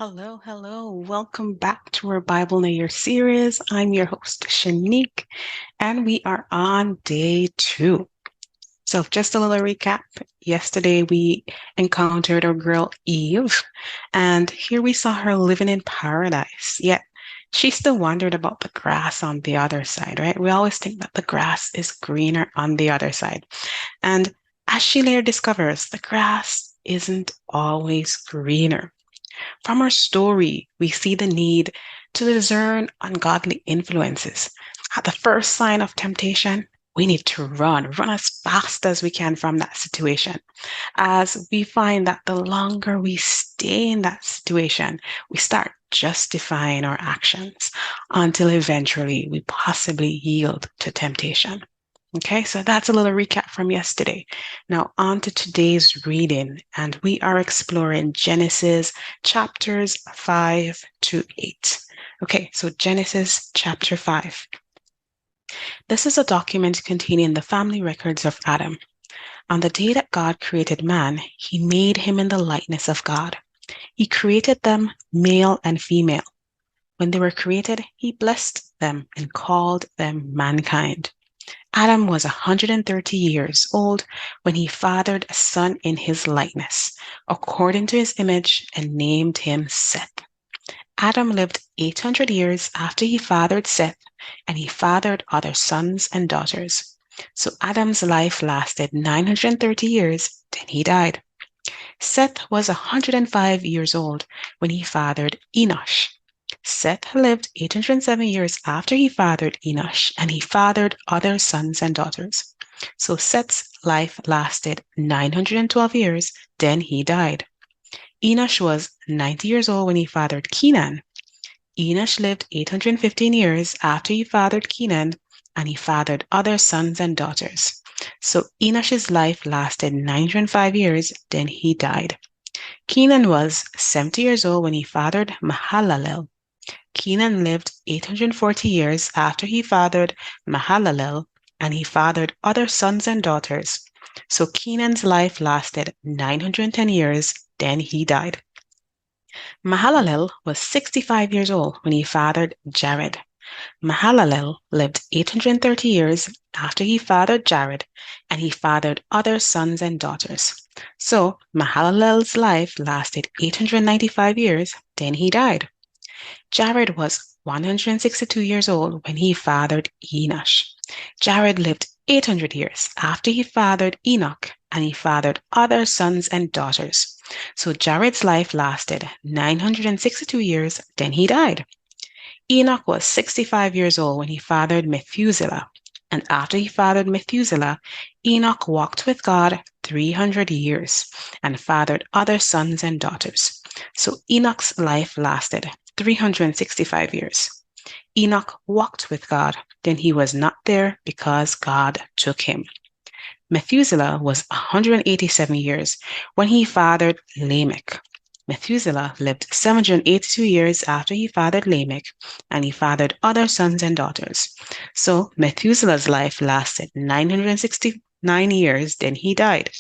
Hello, hello. Welcome back to our Bible in a Year series. I'm your host, Shanique, and we are on day 2. So just a little recap. Yesterday we encountered our girl Eve, and here we saw her living in paradise. Yet she still wondered about the grass on the other side, right? We always think that the grass is greener on the other side. And as she later discovers, the grass isn't always greener. From our story, we see the need to discern ungodly influences. At the first sign of temptation, we need to run as fast as we can from that situation. As we find that the longer we stay in that situation, we start justifying our actions until eventually we possibly yield to temptation. Okay, so that's a little recap from yesterday. Now, on to today's reading, and we are exploring Genesis chapters 5 to 8. Okay, so Genesis chapter 5. This is a document containing the family records of Adam. On the day that God created man, he made him in the likeness of God. He created them male and female. When they were created, he blessed them and called them mankind. Adam was 130 years old when he fathered a son in his likeness, according to his image, and named him Seth. Adam lived 800 years after he fathered Seth, and he fathered other sons and daughters. So Adam's life lasted 930 years, then he died. Seth was 105 years old when he fathered Enosh. Seth lived 807 years after he fathered Enosh, and he fathered other sons and daughters. So Seth's life lasted 912 years, then he died. Enosh was 90 years old when he fathered Kenan. Enosh lived 815 years after he fathered Kenan, and he fathered other sons and daughters. So Enosh's life lasted 905 years, then he died. Kenan was 70 years old when he fathered Mahalalel. Kenan lived 840 years after he fathered Mahalalel, and he fathered other sons and daughters. So Kenan's life lasted 910 years, then he died. Mahalalel was 65 years old when he fathered Jared. Mahalalel lived 830 years after he fathered Jared, and he fathered other sons and daughters. So Mahalalel's life lasted 895 years, then he died. Jared was 162 years old when he fathered Enosh. Jared lived 800 years after he fathered Enoch, and he fathered other sons and daughters. So Jared's life lasted 962 years, then he died. Enoch was 65 years old when he fathered Methuselah, and after he fathered Methuselah, Enoch walked with God 300 years and fathered other sons and daughters. So Enoch's life lasted 365 years. Enoch walked with God, then he was not there because God took him. Methuselah was 187 years when he fathered Lamech. Methuselah lived 782 years after he fathered Lamech, and he fathered other sons and daughters. So Methuselah's life lasted 969 years, then he died.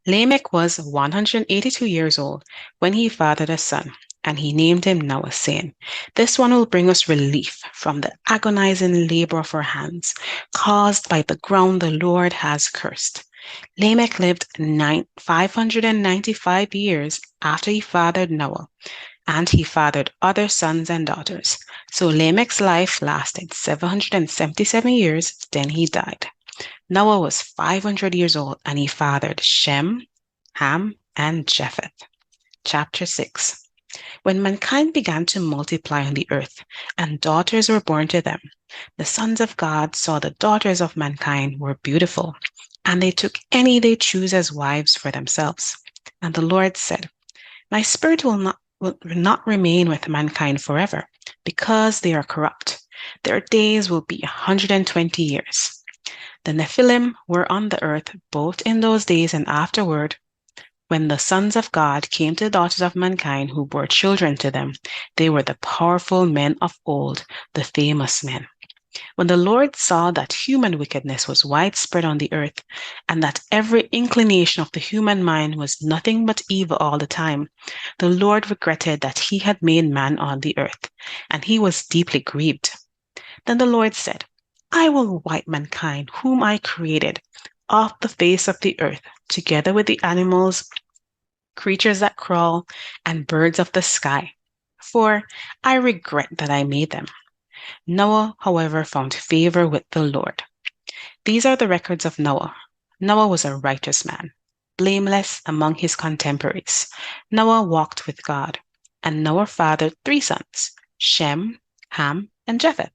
Lamech was 182 years old when he fathered a son, and he named him Noah, saying, "This one will bring us relief from the agonizing labor of our hands, caused by the ground the Lord has cursed." Lamech lived 595 years after he fathered Noah, and he fathered other sons and daughters. So Lamech's life lasted 777 years, then he died. Noah was 500 years old, and he fathered Shem, Ham, and Japheth. Chapter 6. When mankind began to multiply on the earth, and daughters were born to them, the sons of God saw the daughters of mankind were beautiful, and they took any they choose as wives for themselves. And the Lord said, "My spirit will not remain with mankind forever, because they are corrupt. Their days will be 120 years. The Nephilim were on the earth both in those days and afterward. When the sons of God came to the daughters of mankind who bore children to them, they were the powerful men of old, the famous men. When the Lord saw that human wickedness was widespread on the earth, and that every inclination of the human mind was nothing but evil all the time, the Lord regretted that he had made man on the earth, and he was deeply grieved. Then the Lord said, I will wipe mankind, whom I created, off the face of the earth, together with the animals, creatures that crawl, and birds of the sky, for I regret that I made them. Noah, however, found favor with the Lord. These are the records of Noah. Noah was a righteous man, blameless among his contemporaries. Noah walked with God, and Noah fathered 3 sons, Shem, Ham, and Japheth.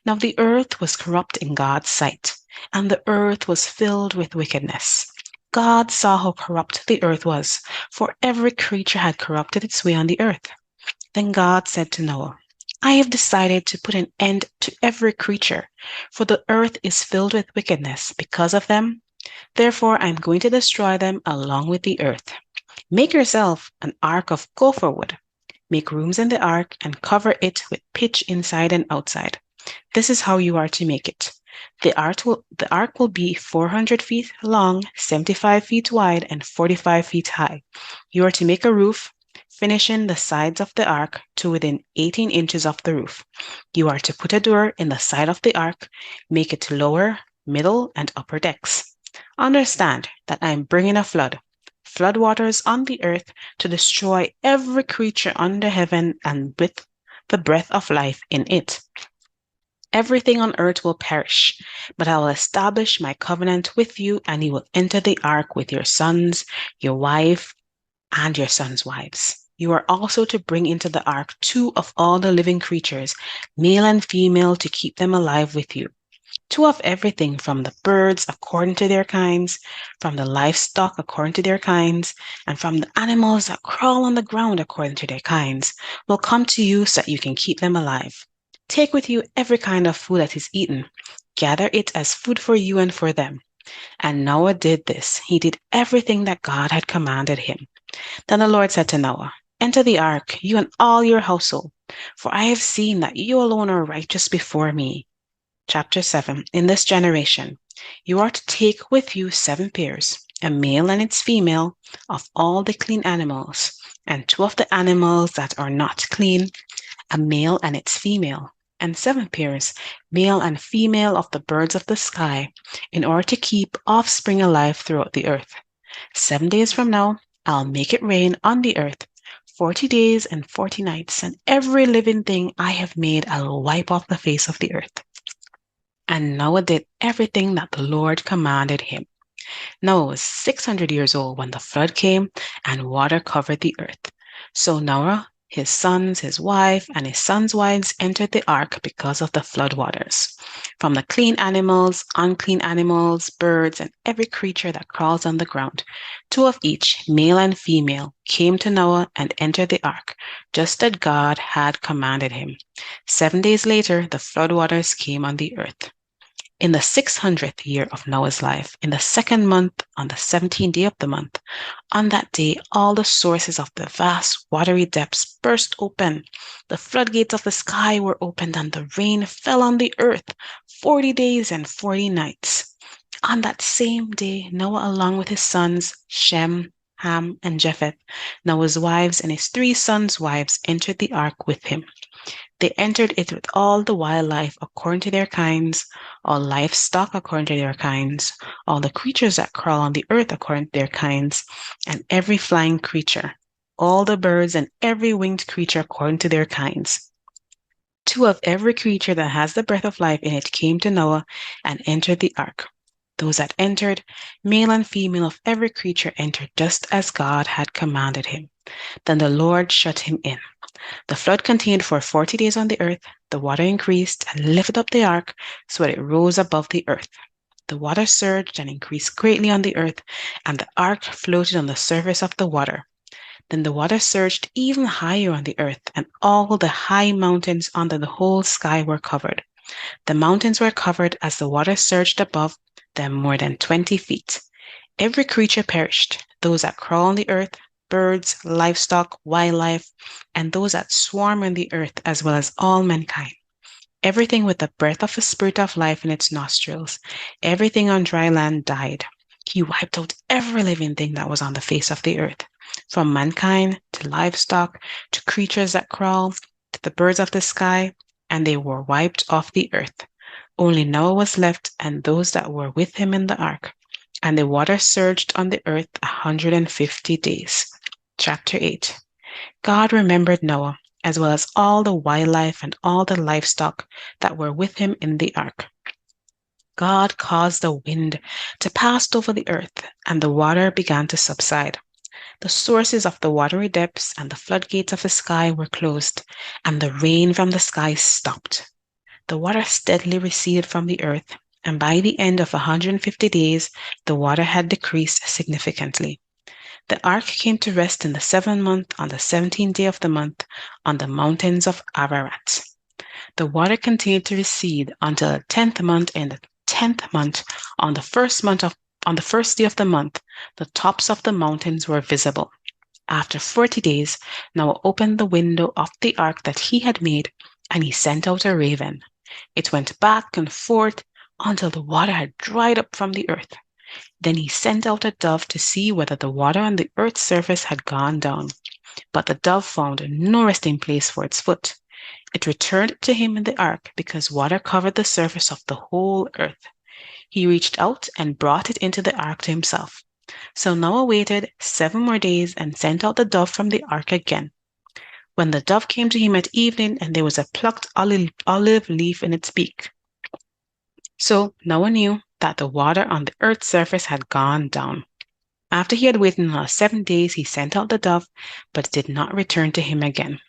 Now the earth was corrupt in God's sight, and the earth was filled with wickedness. God saw how corrupt the earth was, for every creature had corrupted its way on the earth. Then God said to Noah, I have decided to put an end to every creature, for the earth is filled with wickedness because of them. Therefore, I am going to destroy them along with the earth. Make yourself an ark of gopher wood. Make rooms in the ark and cover it with pitch inside and outside. This is how you are to make it. The ark will be 400 feet long, 75 feet wide, and 45 feet high. You are to make a roof, finishing the sides of the ark to within 18 inches of the roof. You are to put a door in the side of the ark, make it lower, middle, and upper decks. Understand that I am bringing a flood waters on the earth to destroy every creature under heaven and with the breath of life in it. Everything on earth will perish, but I will establish my covenant with you, and you will enter the ark with your sons, your wife, and your sons' wives. You are also to bring into the ark 2 of all the living creatures, male and female, to keep them alive with you. 2 of everything, from the birds according to their kinds, from the livestock according to their kinds, and from the animals that crawl on the ground according to their kinds, will come to you so that you can keep them alive. Take with you every kind of food that is eaten. Gather it as food for you and for them. And Noah did this. He did everything that God had commanded him. Then the Lord said to Noah, Enter the ark, you and all your household, for I have seen that you alone are righteous before me. Chapter 7. In this generation, you are to take with you 7 pairs, a male and its female, of all the clean animals, and 2 of the animals that are not clean, a male and its female, and 7 pairs, male and female, of the birds of the sky, in order to keep offspring alive throughout the earth. 7 days from now, I'll make it rain on the earth 40 days and 40 nights, and every living thing I have made I'll wipe off the face of the earth. And Noah did everything that the Lord commanded him. Noah was 600 years old when the flood came and water covered the earth. So Noah, his sons, his wife, and his sons' wives entered the ark because of the flood waters. From the clean animals, unclean animals, birds, and every creature that crawls on the ground, 2 of each, male and female, came to Noah and entered the ark, just as God had commanded him. 7 days later, the flood waters came on the earth. In the 600th year of Noah's life, in the 2nd month, on the 17th day of the month, on that day, all the sources of the vast watery depths burst open. The floodgates of the sky were opened, and the rain fell on the earth 40 days and 40 nights. On that same day, Noah, along with his sons, Shem, Ham, and Japheth, Noah's wives, and his 3 sons' wives, entered the ark with him. They entered it with all the wildlife according to their kinds, all livestock according to their kinds, all the creatures that crawl on the earth according to their kinds, and every flying creature, all the birds and every winged creature according to their kinds. 2 of every creature that has the breath of life in it came to Noah and entered the ark. Those that entered, male and female of every creature, entered just as God had commanded him. Then the Lord shut him in. The flood continued for 40 days on the earth. The water increased and lifted up the ark so that it rose above the earth. The water surged and increased greatly on the earth, and the ark floated on the surface of the water. Then the water surged even higher on the earth, and all the high mountains under the whole sky were covered. The mountains were covered as the water surged above them more than 20 feet. Every creature perished, those that crawl on the earth, birds, livestock, wildlife, and those that swarm on the earth, as well as all mankind. Everything with the breath of the spirit of life in its nostrils, everything on dry land died. He wiped out every living thing that was on the face of the earth, from mankind to livestock to creatures that crawl to the birds of the sky, and they were wiped off the earth. Only Noah was left and those that were with him in the ark. And the water surged on the earth 150 days. Chapter 8. God remembered Noah, as well as all the wildlife and all the livestock that were with him in the ark. God caused the wind to pass over the earth, and the water began to subside. The sources of the watery depths and the floodgates of the sky were closed, and the rain from the sky stopped. The water steadily receded from the earth, and by the end of 150 days, the water had decreased significantly. The ark came to rest in the 7th month on the 17th day of the month on the mountains of Ararat. The water continued to recede until the 10th month. In the 10th month, on the first day of the month, the tops of the mountains were visible. After 40 days, Noah opened the window of the ark that he had made, and he sent out a raven. It went back and forth until the water had dried up from the earth. Then he sent out a dove to see whether the water on the earth's surface had gone down. But the dove found no resting place for its foot. It returned to him in the ark because water covered the surface of the whole earth. He reached out and brought it into the ark to himself. So Noah waited 7 more days and sent out the dove from the ark again. When the dove came to him at evening, and there was a plucked olive leaf in its beak. So Noah knew that the water on the earth's surface had gone down. After he had waited another 7 days, he sent out the dove, but it did not return to him again.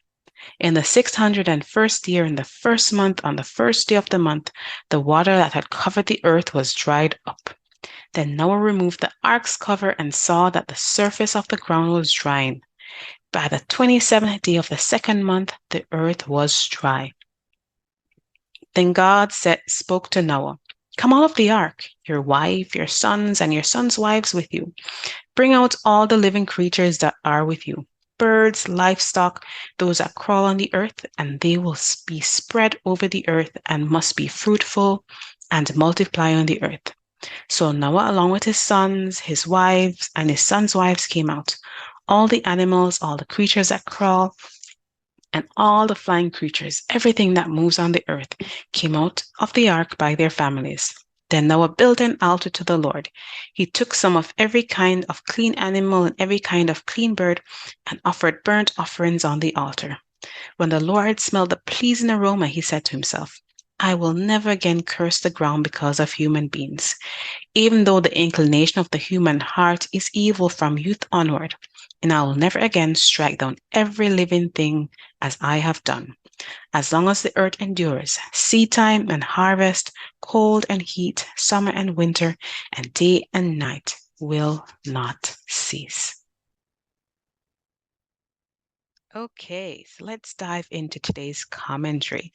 In the 601st year, in the 1st month, on the 1st day of the month, the water that had covered the earth was dried up. Then Noah removed the ark's cover and saw that the surface of the ground was drying. By the 27th day of the 2nd month, the earth was dry. Then God spoke to Noah, "Come out of the ark, your wife, your sons, and your sons' wives with you. Bring out all the living creatures that are with you, birds, livestock, those that crawl on the earth, and they will be spread over the earth and must be fruitful and multiply on the earth." So Noah, along with his sons, his wives, and his sons' wives came out. All the animals, all the creatures that crawl, and all the flying creatures, everything that moves on the earth, came out of the ark by their families. Then Noah built an altar to the Lord. He took some of every kind of clean animal and every kind of clean bird and offered burnt offerings on the altar. When the Lord smelled the pleasing aroma, he said to himself, "I will never again curse the ground because of human beings. Even though the inclination of the human heart is evil from youth onward, and I will never again strike down every living thing as I have done. As long as the earth endures, seedtime and harvest, cold and heat, summer and winter, and day and night will not cease." Okay, so let's dive into today's commentary.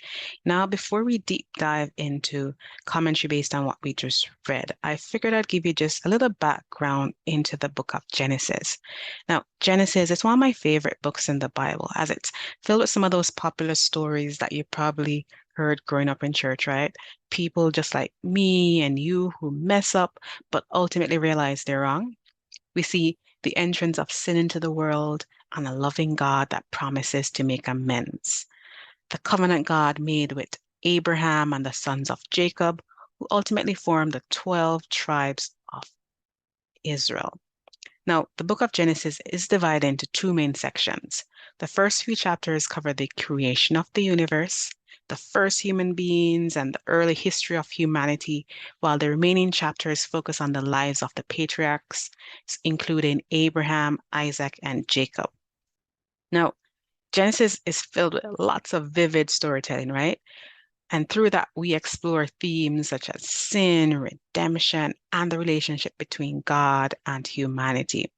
Now, before we deep dive into commentary based on what we just read, I figured I'd give you just a little background into the book of Genesis. Now, Genesis is one of my favorite books in the Bible, as it's filled with some of those popular stories that you probably heard growing up in church, right? People just like me and you who mess up, but ultimately realize they're wrong. We see the entrance of sin into the world and a loving God that promises to make amends. The covenant God made with Abraham and the sons of Jacob, who ultimately formed the 12 tribes of Israel. Now, the book of Genesis is divided into 2 main sections. The first few chapters cover the creation of the universe, the first human beings, and the early history of humanity, while the remaining chapters focus on the lives of the patriarchs, including Abraham, Isaac, and Jacob. Now, Genesis is filled with lots of vivid storytelling, right? And through that, we explore themes such as sin, redemption, and the relationship between God and humanity.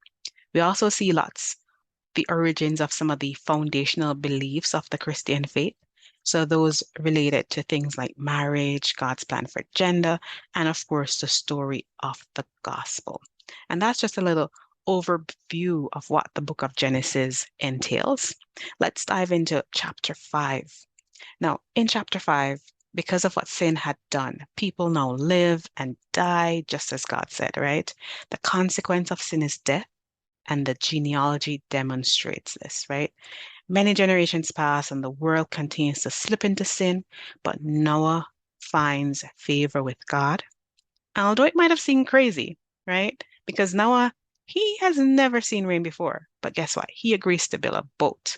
We also see the origins of some of the foundational beliefs of the Christian faith. So those related to things like marriage, God's plan for gender, and of course, the story of the gospel. And that's just a little overview of what the book of Genesis entails. Let's dive into chapter 5. Now, in chapter 5, because of what sin had done, people now live and die just as God said, right? The consequence of sin is death, and the genealogy demonstrates this, right? Many generations pass and the world continues to slip into sin, but Noah finds favor with God. And although it might have seemed crazy, right? Because Noah, he has never seen rain before, but guess what? He agrees to build a boat.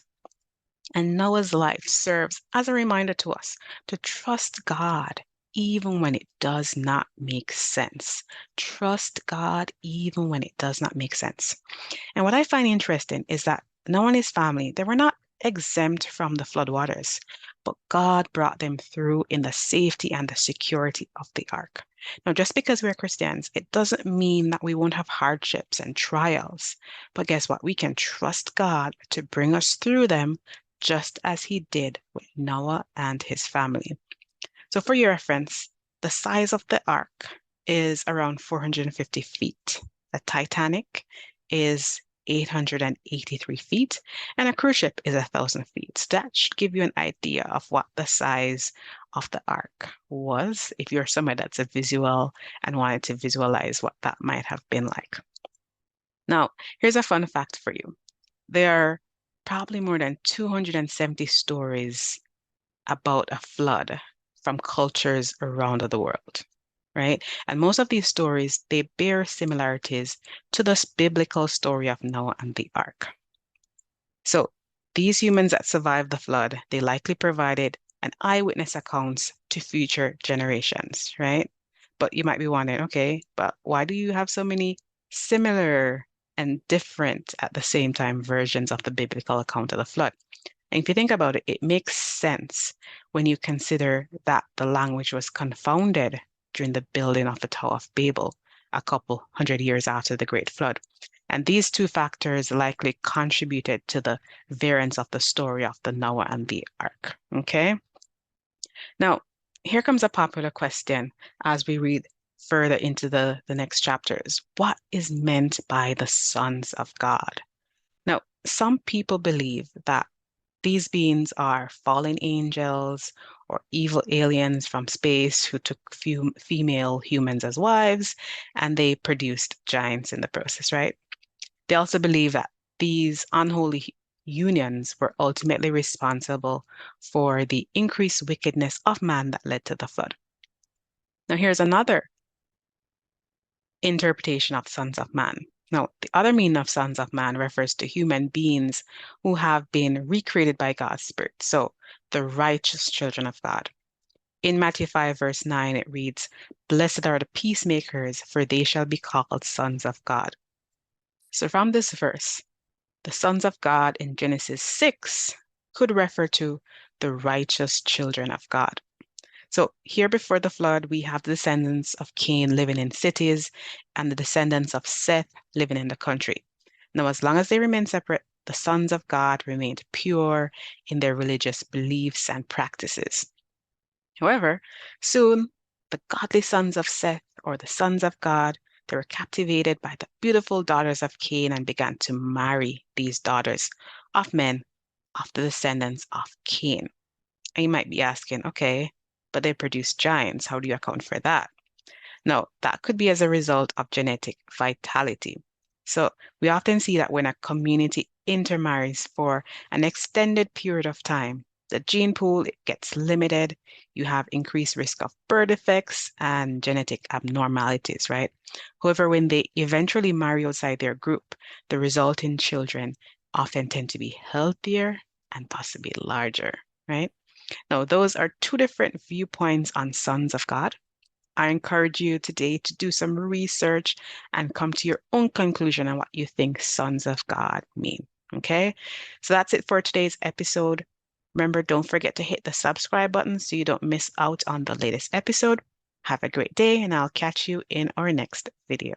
And Noah's life serves as a reminder to us to trust God even when it does not make sense. Trust God even when it does not make sense. And what I find interesting is that Noah and his family, they were not exempt from the floodwaters, but God brought them through in the safety and the security of the ark. Now, just because we're Christians, it doesn't mean that we won't have hardships and trials. But guess what? We can trust God to bring us through them just as he did with Noah and his family. So for your reference, the size of the ark is around 450 feet. The Titanic is 883 feet, and a cruise ship is 1,000 feet. So that should give you an idea of what the size of the ark was if you're somebody that's a visual and wanted to visualize what that might have been like. Now, here's a fun fact for you. There are probably more than 270 stories about a flood from cultures around the world, right? And most of these stories, they bear similarities to this biblical story of Noah and the ark. So these humans that survived the flood, they likely provided an eyewitness accounts to future generations, right? But you might be wondering, okay, but why do you have so many similar and different at the same time versions of the biblical account of the flood? And if you think about it, it makes sense when you consider that the language was confounded during the building of the Tower of Babel a couple hundred years after the Great Flood. And these two factors likely contributed to the variance of the story of the Noah and the Ark. Okay. Now, here comes a popular question as we read further into the next chapters. What is meant by the sons of God? Now, some people believe that these beings are fallen angels or evil aliens from space who took female humans as wives, and they produced giants in the process, right? They also believe that these unholy unions were ultimately responsible for the increased wickedness of man that led to the flood. Now, here's another interpretation of sons of man. Now, the other meaning of sons of man refers to human beings who have been recreated by God's Spirit. So, the righteous children of God. In Matthew 5, verse 9, it reads, "Blessed are the peacemakers, for they shall be called sons of God." So, from this verse, the sons of God in Genesis 6 could refer to the righteous children of God. So here before the flood, we have the descendants of Cain living in cities and the descendants of Seth living in the country. Now, as long as they remain separate, the sons of God remained pure in their religious beliefs and practices. However, soon the godly sons of Seth, or the sons of God, they were captivated by the beautiful daughters of Cain and began to marry these daughters of men of the descendants of Cain. And you might be asking, okay, but they produce giants. How do you account for that? No, that could be as a result of genetic vitality. So we often see that when a community intermarries for an extended period of time, the gene pool gets limited, you have increased risk of birth defects and genetic abnormalities, right? However, when they eventually marry outside their group, the resulting children often tend to be healthier and possibly larger, right? Now, those are two different viewpoints on sons of God. I encourage you today to do some research and come to your own conclusion on what you think sons of God mean. Okay, so that's it for today's episode. Remember, don't forget to hit the subscribe button so you don't miss out on the latest episode. Have a great day, and I'll catch you in our next video.